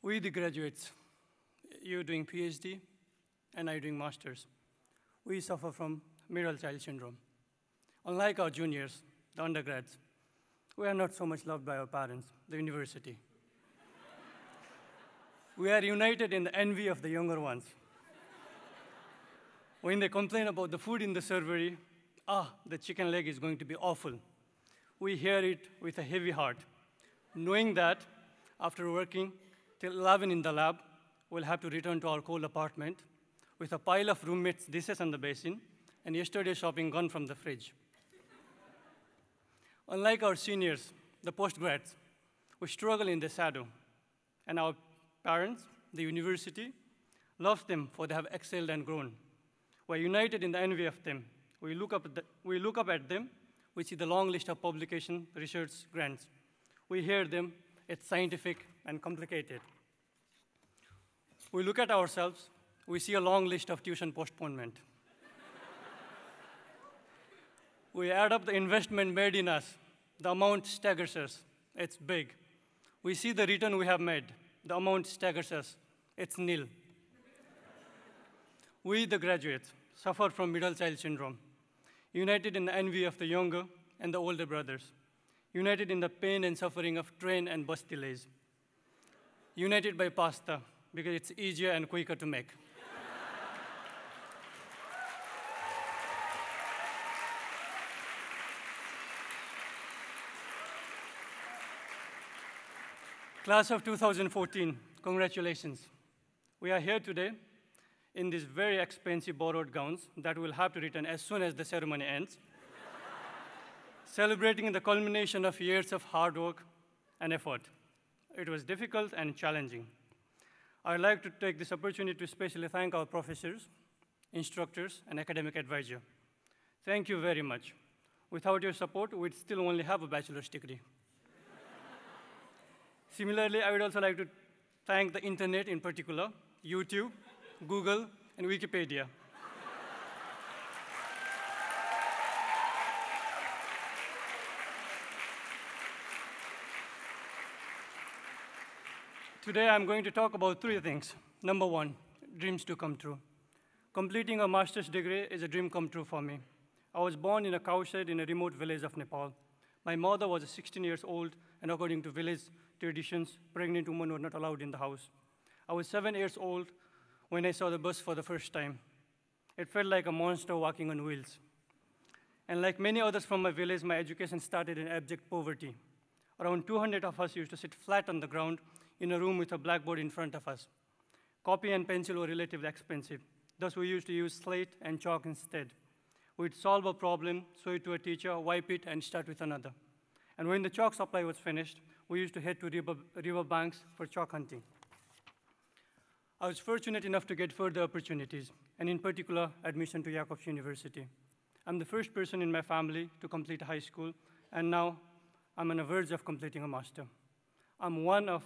We, the graduates, you doing PhD, and I doing masters, we suffer from middle child syndrome. Unlike our juniors, the undergrads, we are not so much loved by our parents, the university. We are united in the envy of the younger ones. When they complain about the food in the servery, the chicken leg is going to be awful. We hear it with a heavy heart, knowing that after working till 11 in the lab, we'll have to return to our cold apartment with a pile of roommates' dishes on the basin and yesterday's shopping gone from the fridge. Unlike our seniors, the postgrads, we struggle in the shadow, and our parents, the university, loves them for they have excelled and grown. We're united in the envy of them. We look up at them, we see the long list of publication, research, grants. We hear them, it's scientific and complicated. We look at ourselves, we see a long list of tuition postponement. We add up the investment made in us. The amount staggers us. It's big. We see the return we have made. The amount staggers us. It's nil. We, the graduates, suffer from middle child syndrome, united in the envy of the younger and the older brothers, united in the pain and suffering of train and bus delays, united by pasta because it's easier and quicker to make. Class of 2014, congratulations. We are here today in these very expensive borrowed gowns that we'll have to return as soon as the ceremony ends, celebrating the culmination of years of hard work and effort. It was difficult and challenging. I'd like to take this opportunity to especially thank our professors, instructors, and academic advisor. Thank you very much. Without your support, we'd still only have a bachelor's degree. Similarly, I would also like to thank the internet in particular, YouTube, Google, and Wikipedia. Today, I'm going to talk about three things. Number one, dreams to come true. Completing a master's degree is a dream come true for me. I was born in a cowshed in a remote village of Nepal. My mother was 16 years old, and according to village traditions, pregnant women were not allowed in the house. I was 7 years old when I saw the bus for the first time. It felt like a monster walking on wheels. And like many others from my village, my education started in abject poverty. Around 200 of us used to sit flat on the ground in a room with a blackboard in front of us. Copy and pencil were relatively expensive. Thus, we used to use slate and chalk instead. We'd solve a problem, show it to a teacher, wipe it, and start with another. And when the chalk supply was finished, we used to head to river banks for chalk hunting. I was fortunate enough to get further opportunities, and in particular, admission to Jacobs University. I'm the first person in my family to complete high school, and now I'm on the verge of completing a master. I'm one of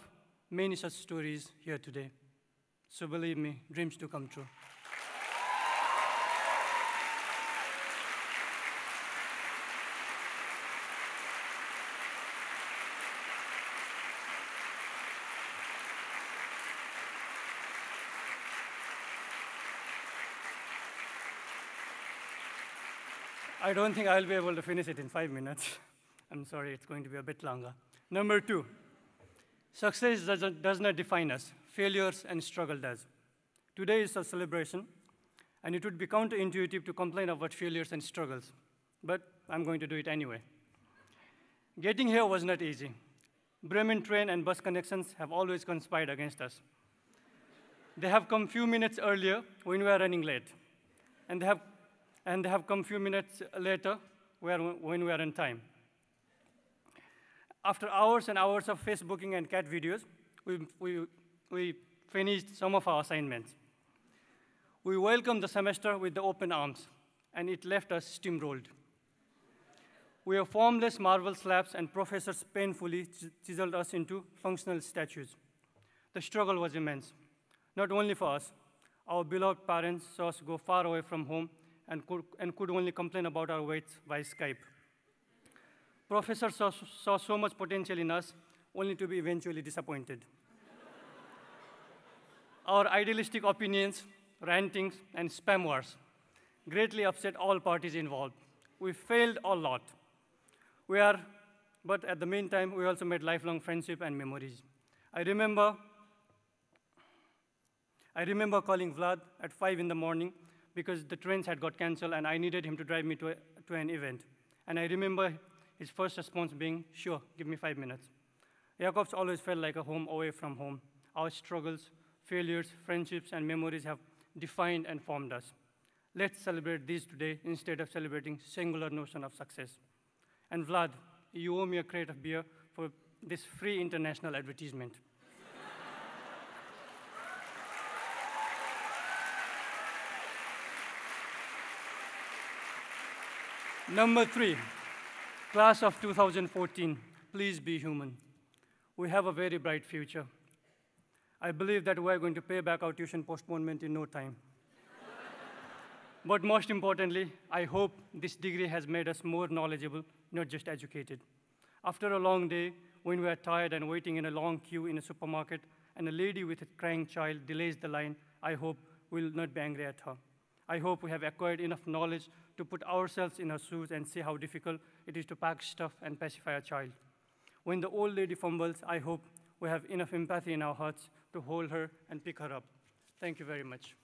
many such stories here today. So believe me, dreams to come true. I don't think I'll be able to finish it in 5 minutes. I'm sorry, it's going to be a bit longer. Number two, success does not define us. Failures and struggle does. Today is a celebration, and it would be counterintuitive to complain about failures and struggles, but I'm going to do it anyway. Getting here was not easy. Bremen train and bus connections have always conspired against us. They have come few minutes earlier when we are running late, and they have come few minutes later when we are in time. After hours and hours of Facebooking and cat videos, we finished some of our assignments. We welcomed the semester with the open arms, and it left us steamrolled. We were formless marble slabs, and professors painfully chiseled us into functional statues. The struggle was immense, not only for us. Our beloved parents saw us go far away from home and could only complain about our weights via Skype. Professors saw so much potential in us, only to be eventually disappointed. Our idealistic opinions, rantings, and spam wars greatly upset all parties involved. We failed a lot. But at the meantime, we also made lifelong friendship and memories. I remember calling Vlad at 5 in the morning because the trains had got canceled and I needed him to drive me to an event. And I remember his first response being, "Sure, give me 5 minutes." Jakob's always felt like a home away from home. Our struggles, failures, friendships, and memories have defined and formed us. Let's celebrate these today instead of celebrating singular notion of success. And Vlad, you owe me a crate of beer for this free international advertisement. Number 3, class of 2014, please be human. We have a very bright future. I believe that we're going to pay back our tuition postponement in no time. But most importantly, I hope this degree has made us more knowledgeable, not just educated. After a long day, when we are tired and waiting in a long queue in a supermarket, and a lady with a crying child delays the line, I hope we'll not be angry at her. I hope we have acquired enough knowledge to put ourselves in her shoes and see how difficult it is to pack stuff and pacify a child. When the old lady fumbles, I hope we have enough empathy in our hearts to hold her and pick her up. Thank you very much.